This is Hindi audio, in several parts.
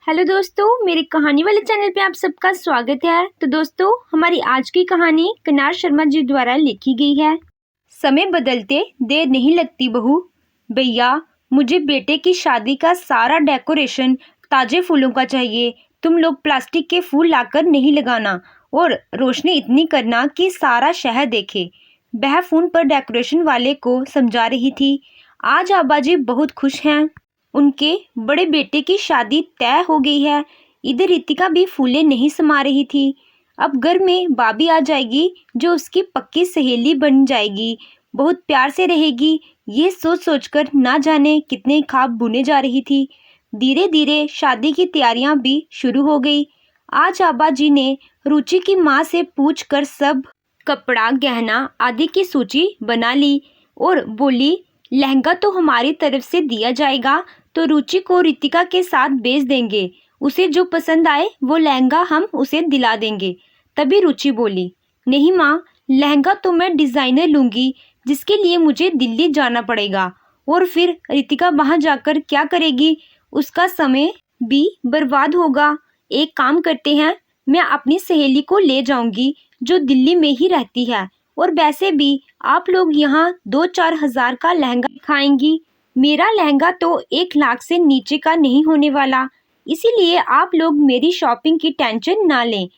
हेलो दोस्तों, मेरे कहानी वाले चैनल पे आप सबका स्वागत है। तो दोस्तों, हमारी आज की कहानी कनार शर्मा जी द्वारा लिखी गई है। समय बदलते देर नहीं लगती बहू। भैया, मुझे बेटे की शादी का सारा डेकोरेशन ताजे फूलों का चाहिए। तुम लोग प्लास्टिक के फूल लाकर नहीं लगाना और रोशनी इतनी करना कि सारा शहर देखे। वह फोन पर डेकोरेशन वाले को समझा रही थी। आज आबाजी बहुत खुश हैं। उनके बड़े बेटे की शादी तय हो गई है। इधर रितिका भी फूले नहीं समा रही थी। अब घर में भाभी आ जाएगी जो उसकी पक्की सहेली बन जाएगी, बहुत प्यार से रहेगी। ये सोच सोचकर ना जाने कितने ख्वाब बुने जा रही थी। धीरे धीरे शादी की तैयारियां भी शुरू हो गई। आज आबा जी ने रुचि की माँ से पूछकर सब कपड़ा गहना आदि की सूची बना ली और बोली, लहंगा तो हमारी तरफ से दिया जाएगा, तो रुचि को रितिका के साथ भेज देंगे। उसे जो पसंद आए वो लहंगा हम उसे दिला देंगे। तभी रुचि बोली, नहीं माँ, लहंगा तो मैं डिज़ाइनर लूँगी, जिसके लिए मुझे दिल्ली जाना पड़ेगा। और फिर रितिका वहाँ जाकर क्या करेगी? उसका समय भी बर्बाद होगा। एक काम करते हैं, मैं अपनी सहेली को ले जाऊंगी जो दिल्ली में ही रहती है। और वैसे भी आप लोग यहाँ 2-4 हज़ार का लहंगा खाएंगी। मेरा लहंगा तो 1 लाख से नीचे का नहीं होने वाला। इसीलिए आप लोग मेरी शॉपिंग की टेंशन ना लें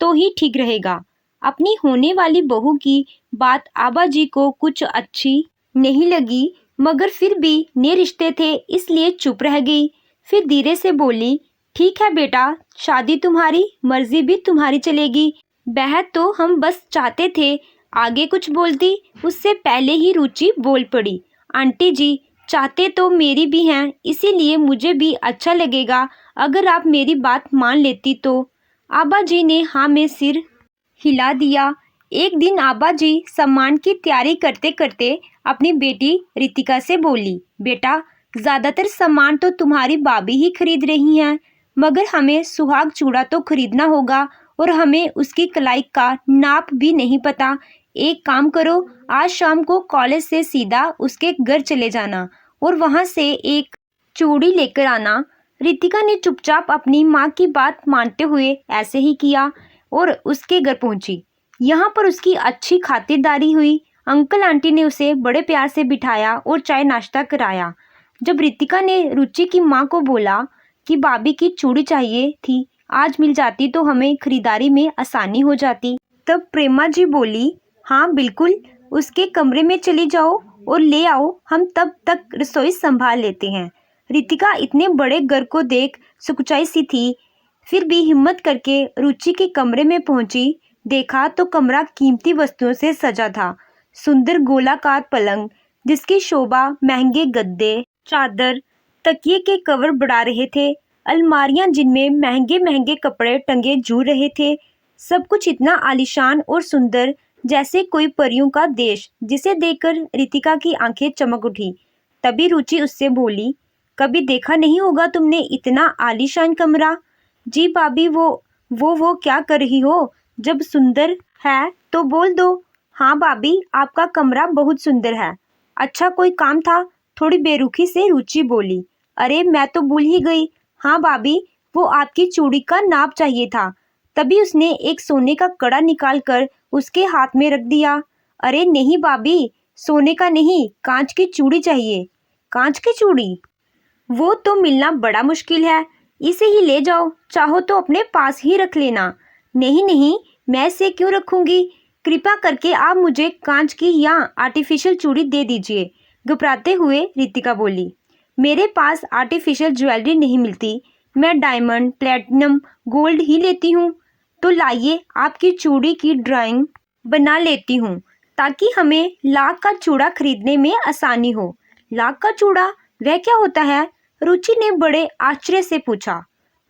तो ही ठीक रहेगा। अपनी होने वाली बहू की बात आबा जी को कुछ अच्छी नहीं लगी, मगर फिर भी नए रिश्ते थे इसलिए चुप रह गई। फिर धीरे से बोली, ठीक है बेटा, शादी तुम्हारी मर्जी भी तुम्हारी चलेगी। बेहद तो हम बस चाहते थे। आगे कुछ बोलती उससे पहले ही रुचि बोल पड़ी, आंटी जी, चाहते तो मेरी भी हैं, इसीलिए मुझे भी अच्छा लगेगा अगर आप मेरी बात मान लेती तो। आबा जी ने हाँ में सिर हिला दिया। एक दिन आबा जी सम्मान की तैयारी करते करते अपनी बेटी रितिका से बोली, बेटा, ज़्यादातर सामान तो तुम्हारी भाभी ही खरीद रही हैं, मगर हमें सुहाग चूड़ा तो खरीदना होगा और हमें उसकी कलाई का नाप भी नहीं पता। एक काम करो, आज शाम को कॉलेज से सीधा उसके घर चले जाना और वहाँ से एक चूड़ी लेकर आना। रितिका ने चुपचाप अपनी माँ की बात मानते हुए ऐसे ही किया और उसके घर पहुंची। यहाँ पर उसकी अच्छी खातिरदारी हुई। अंकल आंटी ने उसे बड़े प्यार से बिठाया और चाय नाश्ता कराया। जब रितिका ने रुचि की माँ को बोला कि भाभी की चूड़ी चाहिए थी, आज मिल जाती तो हमें खरीदारी में आसानी हो जाती, तब प्रेमा जी बोली, हाँ बिल्कुल, उसके कमरे में चली जाओ और ले आओ, हम तब तक रसोई संभाल लेते हैं। रितिका इतने बड़े घर को देख सुकुचाई सी थी, फिर भी हिम्मत करके रुचि के कमरे में पहुंची। देखा तो कमरा कीमती वस्तुओं से सजा था। सुंदर गोलाकार पलंग जिसकी शोभा महंगे गद्दे, चादर, तकिए के कवर बढ़ा रहे थे। अलमारियां जिनमें महंगे महंगे कपड़े टंगे झूल रहे थे। सब कुछ इतना आलीशान और सुंदर जैसे कोई परियों का देश, जिसे देखकर रितिका की आंखें चमक उठी। तभी रुचि उससे बोली, कभी देखा नहीं होगा तुमने इतना आलीशान कमरा। जी भाभी, वो क्या कर रही हो? जब सुंदर है तो बोल दो। हाँ भाभी, आपका कमरा बहुत सुंदर है। अच्छा, कोई काम था? थोड़ी बेरुखी से रुचि बोली। अरे मैं तो भूल ही गई। हाँ भाभी, वो आपकी चूड़ी का नाप चाहिए था। तभी उसने एक सोने का कड़ा निकालकर उसके हाथ में रख दिया। अरे नहीं भाभी, सोने का नहीं, कांच की चूड़ी चाहिए। कांच की चूड़ी? वो तो मिलना बड़ा मुश्किल है। इसे ही ले जाओ, चाहो तो अपने पास ही रख लेना। नहीं नहीं, मैं इसे क्यों रखूंगी? कृपया करके आप मुझे कांच की या आर्टिफिशियल चूड़ी दे दीजिए, घबराते हुए रितिका बोली। मेरे पास आर्टिफिशियल ज्वेलरी नहीं मिलती, मैं डायमंड, प्लेटिनम, गोल्ड ही लेती हूँ। तो लाइए, आपकी चूड़ी की ड्राइंग बना लेती हूँ, ताकि हमें लाख का चूड़ा खरीदने में आसानी हो। लाख का चूड़ा? वह क्या होता है? रुचि ने बड़े आश्चर्य से पूछा।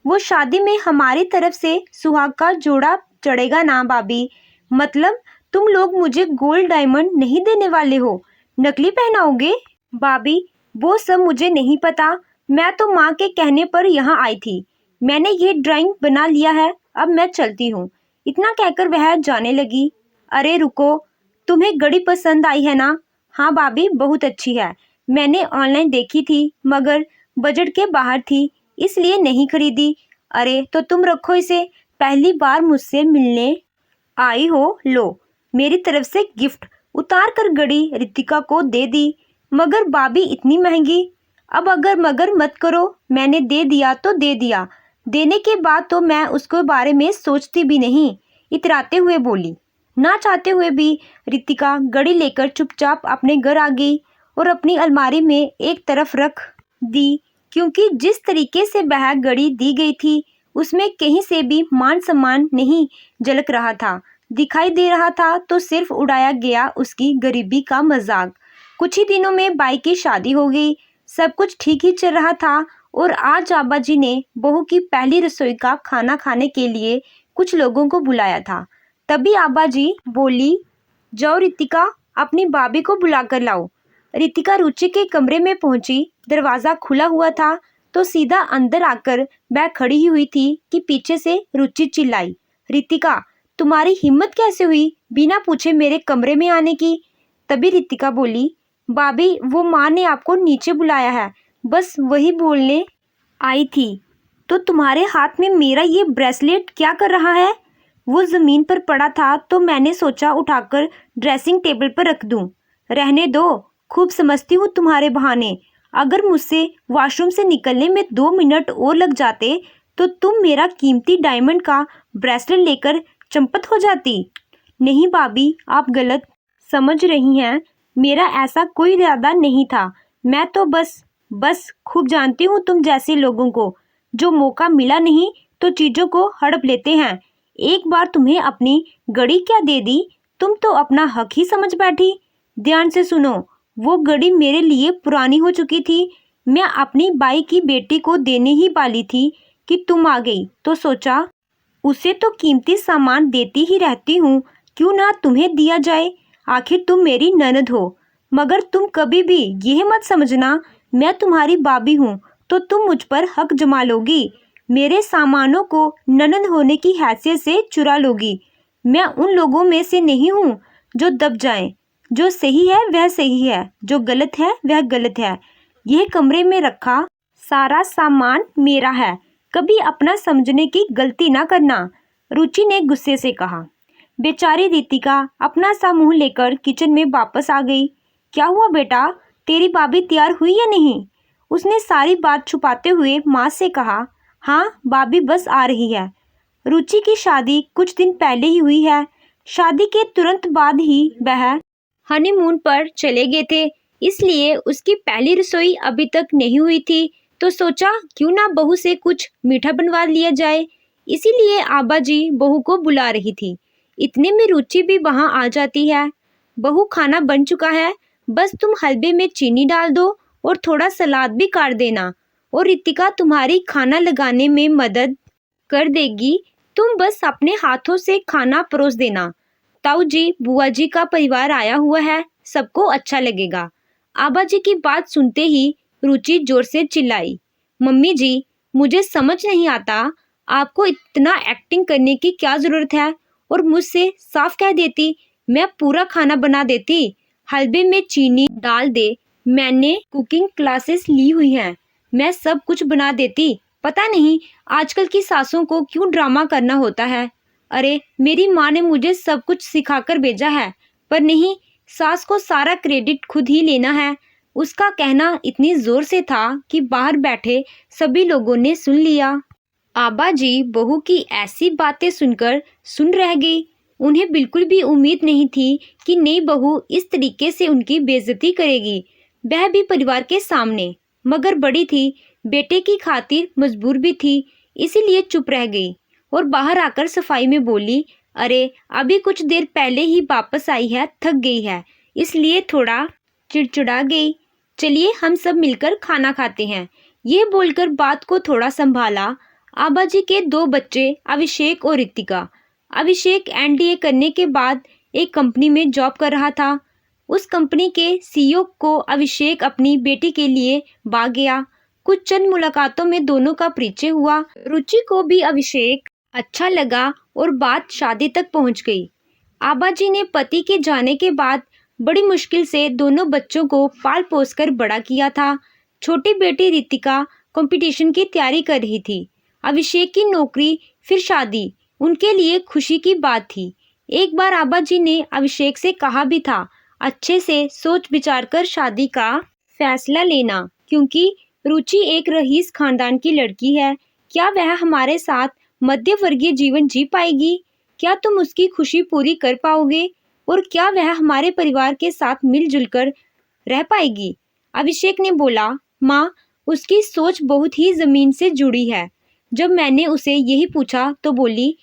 वो शादी में हमारी तरफ से सुहाग का जोड़ा चढ़ेगा ना भाभी। मतलब तुम लोग मुझे गोल्ड डायमंड नहीं देने वाले हो, नकली पहनाओगे? भाभी, वो सब मुझे नहीं पता। मैं तो माँ के कहने पर यहाँ आई थी। मैंने ये ड्राइंग बना लिया है, अब मैं चलती हूँ। इतना कहकर वह जाने लगी। अरे रुको, तुम्हें घड़ी पसंद आई है ना? हाँ भाभी, बहुत अच्छी है। मैंने ऑनलाइन देखी थी, मगर बजट के बाहर थी, इसलिए नहीं खरीदी। अरे तो तुम रखो इसे, पहली बार मुझसे मिलने आई हो, लो मेरी तरफ से गिफ्ट। उतार कर घड़ी रितिका को दे दी। मगर भाभी इतनी महंगी। अब अगर मगर मत करो, मैंने दे दिया तो दे दिया, देने के बाद तो मैं उसके बारे में सोचती भी नहीं, इतराते हुए बोली। ना चाहते हुए भी रितिका घड़ी लेकर चुपचाप अपने घर आ गई और अपनी अलमारी में एक तरफ रख दी, क्योंकि जिस तरीके से वह घड़ी दी गई थी उसमें कहीं से भी मान सम्मान नहीं झलक रहा था। दिखाई दे रहा था तो सिर्फ उड़ाया गया उसकी गरीबी का मजाक। कुछ ही दिनों में बाई की शादी हो गई। सब कुछ ठीक ही चल रहा था और आज आबा जी ने बहू की पहली रसोई का खाना खाने के लिए कुछ लोगों को बुलाया था। तभी आबा जी बोली, जाओ रितिका, अपनी भाभी को बुला कर लाओ। रितिका रुचि के कमरे में पहुंची। दरवाजा खुला हुआ था तो सीधा अंदर आकर वह खड़ी ही हुई थी कि पीछे से रुचि चिल्लाई, रितिका तुम्हारी हिम्मत कैसे हुई बिना पूछे मेरे कमरे में आने की। तभी रितिका बोली, भाभी वो माँ ने आपको नीचे बुलाया है, बस वही बोलने आई थी। तो तुम्हारे हाथ में मेरा ये ब्रेसलेट क्या कर रहा है? वो ज़मीन पर पड़ा था तो मैंने सोचा उठाकर ड्रेसिंग टेबल पर रख दूं। रहने दो, खूब समझती हूँ तुम्हारे बहाने। अगर मुझसे वॉशरूम से निकलने में 2 मिनट और लग जाते तो तुम मेरा कीमती डायमंड का ब्रेसलेट लेकर चंपत हो जाती। नहीं भाभी, आप गलत समझ रही हैं, मेरा ऐसा कोई इरादा नहीं था। मैं तो बस खूब जानती हूँ तुम जैसे लोगों को, जो मौका मिला नहीं तो चीज़ों को हड़प लेते हैं। एक बार तुम्हें अपनी घड़ी क्या दे दी, तुम तो अपना हक ही समझ बैठी। ध्यान से सुनो, वो घड़ी मेरे लिए पुरानी हो चुकी थी। मैं अपनी बाई की बेटी को देने ही वाली थी कि तुम आ गई तो सोचा उसे तो कीमती सामान देती ही रहती हूँ, क्यों ना तुम्हें दिया जाए, आखिर तुम मेरी ननद हो। मगर तुम कभी भी यह मत समझना मैं तुम्हारी भाभी हूँ तो तुम मुझ पर हक जमा लोगी, मेरे सामानों को ननद होने की हैसियत से चुरा लोगी। मैं उन लोगों में से नहीं हूँ जो दब जाएं। जो सही है वह सही है, जो गलत है वह गलत है। यह कमरे में रखा सारा सामान मेरा है, कभी अपना समझने की गलती ना करना, रुचि ने गुस्से से कहा। बेचारी रितिका अपना सा मुंह लेकर किचन में वापस आ गई। क्या हुआ बेटा, तेरी भाभी तैयार हुई या नहीं? उसने सारी बात छुपाते हुए माँ से कहा। हाँ भाभी बस आ रही है। रुचि की शादी कुछ दिन पहले ही हुई है। शादी के तुरंत बाद ही वह हनीमून पर चले गए थे, इसलिए उसकी पहली रसोई अभी तक नहीं हुई थी। तो सोचा क्यों ना बहू से कुछ मीठा बनवा लिया जाए, इसीलिए आबा जी बहू को बुला रही थी। इतने में रुचि भी वहां आ जाती है। बहू खाना बन चुका है, बस तुम हलवे में चीनी डाल दो और थोड़ा सलाद भी काट देना, और रितिका तुम्हारी खाना लगाने में मदद कर देगी। तुम बस अपने हाथों से खाना परोस देना। ताऊ जी बुआ जी का परिवार आया हुआ है, सबको अच्छा लगेगा। आबा जी की बात सुनते ही रुचि जोर से चिल्लाई, मम्मी जी मुझे समझ नहीं आता, आपको इतना एक्टिंग करने की क्या जरूरत है, और मुझसे साफ कह देती मैं पूरा खाना बना देती। हलवे में चीनी डाल दे, मैंने कुकिंग क्लासेस ली हुई हैं, मैं सब कुछ बना देती। पता नहीं आजकल की सासों को क्यों ड्रामा करना होता है। अरे मेरी माँ ने मुझे सब कुछ सिखाकर भेजा है, पर नहीं, सास को सारा क्रेडिट खुद ही लेना है। उसका कहना इतनी जोर से था कि बाहर बैठे सभी लोगों ने सुन लिया। आबा जी बहू की ऐसी बातें सुनकर सुन रह गई। उन्हें बिल्कुल भी उम्मीद नहीं थी कि नई बहू इस तरीके से उनकी बेइज्जती करेगी, वह भी परिवार के सामने। मगर बड़ी थी, बेटे की खातिर मजबूर भी थी, इसीलिए चुप रह गई और बाहर आकर सफाई में बोली, अरे अभी कुछ देर पहले ही वापस आई है, थक गई है, इसलिए थोड़ा चिड़चिड़ा गई। चलिए हम सब मिलकर खाना खाते हैं। यह बोलकर बात को थोड़ा संभाला। आबा जी के 2 बच्चे अभिषेक और रितिका। अभिषेक एनडीए करने के बाद एक कंपनी में जॉब कर रहा था। उस कंपनी के सीईओ को अभिषेक अपनी बेटी के लिए भाग गया। कुछ चंद मुलाकातों में दोनों का परिचय हुआ। रुचि को भी अभिषेक अच्छा लगा और बात शादी तक पहुंच गई। आबा जी ने पति के जाने के बाद बड़ी मुश्किल से दोनों बच्चों को पाल पोस कर बड़ा किया था। छोटी बेटी रितिका कंपटीशन की तैयारी कर रही थी। अभिषेक की नौकरी फिर शादी उनके लिए खुशी की बात थी। एक बार आबा जी ने अभिषेक से कहा भी था, अच्छे से सोच विचार कर शादी का फैसला लेना, क्योंकि रुचि एक रईस खानदान की लड़की है। क्या वह हमारे साथ मध्य वर्गीय जीवन जी पाएगी? क्या तुम उसकी खुशी पूरी कर पाओगे? और क्या वह हमारे परिवार के साथ मिलजुल कर रह पाएगी? अभिषेक ने बोला, माँ, उसकी सोच बहुत ही जमीन से जुड़ी है। जब मैंने उसे यही पूछा तो बोली,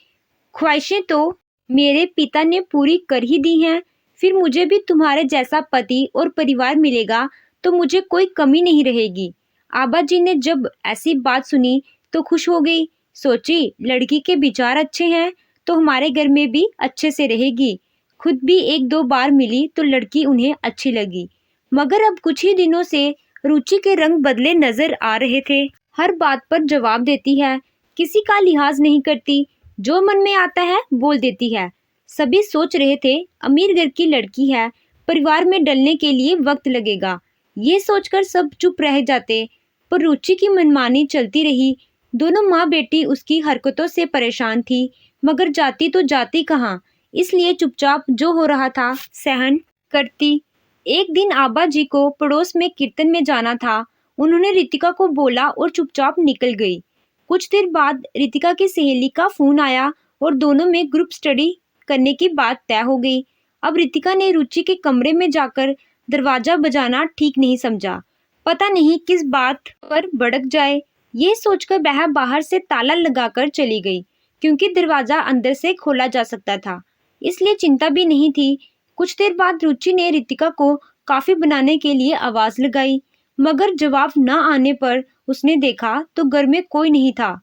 ख्वाहिशें तो मेरे पिता ने पूरी कर ही दी हैं। फिर मुझे भी तुम्हारे जैसा पति और परिवार मिलेगा तो मुझे कोई कमी नहीं रहेगी। आबा जी ने जब ऐसी बात सुनी तो खुश हो गई। सोची, लड़की के विचार अच्छे हैं तो हमारे घर में भी अच्छे से रहेगी। खुद भी एक दो बार मिली तो लड़की उन्हें अच्छी लगी। मगर अब कुछ ही दिनों से रुचि के रंग बदले नजर आ रहे थे। हर बात पर जवाब देती है, किसी का लिहाज नहीं करती, जो मन में आता है बोल देती है। सभी सोच रहे थे अमीर घर की लड़की है, परिवार में डलने के लिए वक्त लगेगा। ये सोचकर सब चुप रह जाते, पर रुचि की मनमानी चलती रही। दोनों माँ बेटी उसकी हरकतों से परेशान थी, मगर जाती तो जाती कहाँ, इसलिए चुपचाप जो हो रहा था सहन करती। एक दिन आबा जी को पड़ोस में कीर्तन में जाना था। उन्होंने रितिका को बोला और चुपचाप निकल गई। कुछ देर बाद रितिका की सहेली का फोन आया और दोनों में ग्रुप स्टडी करने की बात तय हो गई। अब रितिका ने रुचि के कमरे में जाकर दरवाजा बजाना ठीक नहीं समझा। पता नहीं किस बात पर भड़क जाए, ये सोचकर वह बाहर से ताला लगाकर चली गई, क्योंकि दरवाजा अंदर से खोला जा सकता था, इसलिए चिंता भी नहीं थी। कुछ देर बाद रुचि ने रितिका को कॉफी बनाने के लिए आवाज लगाई, मगर जवाब न आने पर उसने देखा तो घर में कोई नहीं था।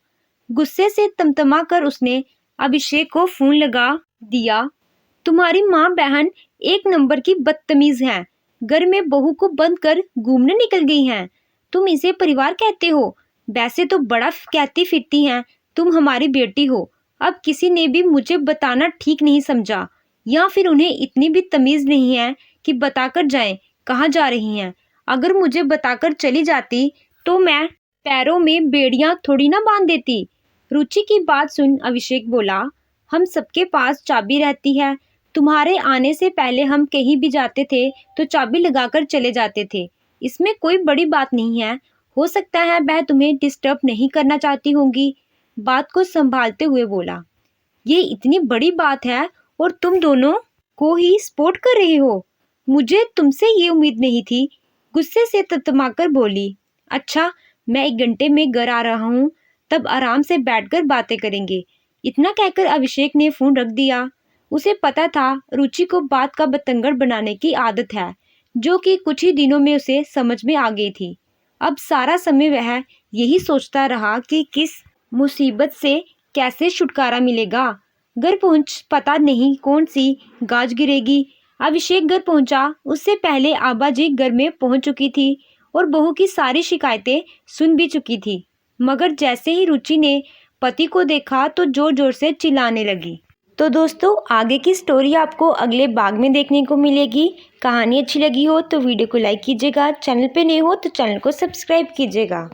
गुस्से से तमतमा कर उसने अभिषेक को फोन लगा दिया। तुम्हारी माँ बहन एक नंबर की बदतमीज हैं, घर में बहू को बंद कर घूमने निकल गई हैं। तुम इसे परिवार कहते हो? वैसे तो बड़ा कहती फिरती हैं, तुम हमारी बेटी हो। अब किसी ने भी मुझे बताना ठीक नहीं समझा, या फिर उन्हें इतनी भी तमीज नहीं है कि बताकर जाएं कहाँ जा रही हैं। अगर मुझे बताकर चली जाती तो मैं पैरों में बेड़ियां थोड़ी ना बांध देती। रुचि की बात सुन अभिषेक बोला, हम सबके पास चाबी रहती है। तुम्हारे आने से पहले हम कहीं भी जाते थे तो चाबी लगाकर चले जाते थे। इसमें कोई बड़ी बात नहीं है। हो सकता है वह तुम्हें डिस्टर्ब नहीं करना चाहती होंगी। बात को संभालते हुए बोला, ये इतनी बड़ी बात है और तुम दोनों को ही सपोर्ट कर रहे हो? मुझे तुमसे ये उम्मीद नहीं थी। गुस्से से ततमाकर बोली, अच्छा, मैं 1 घंटे में घर आ रहा हूँ, तब आराम से बैठकर बातें करेंगे। इतना कहकर अभिषेक ने फोन रख दिया। उसे पता था रुचि को बात का बतंगड़ बनाने की आदत है, जो कि कुछ ही दिनों में उसे समझ में आ गई थी। अब सारा समय वह यही सोचता रहा कि किस मुसीबत से कैसे छुटकारा मिलेगा। घर पहुंच पता नहीं कौन सी गाज गिरेगी। अभिषेक घर पहुंचा उससे पहले आबा जी घर में पहुंच चुकी थी और बहू की सारी शिकायतें सुन भी चुकी थी। मगर जैसे ही रुचि ने पति को देखा तो जोर जोर से चिल्लाने लगी। तो दोस्तों, आगे की स्टोरी आपको अगले भाग में देखने को मिलेगी। कहानी अच्छी लगी हो तो वीडियो को लाइक कीजिएगा, चैनल पे नए हो तो चैनल को सब्सक्राइब कीजिएगा।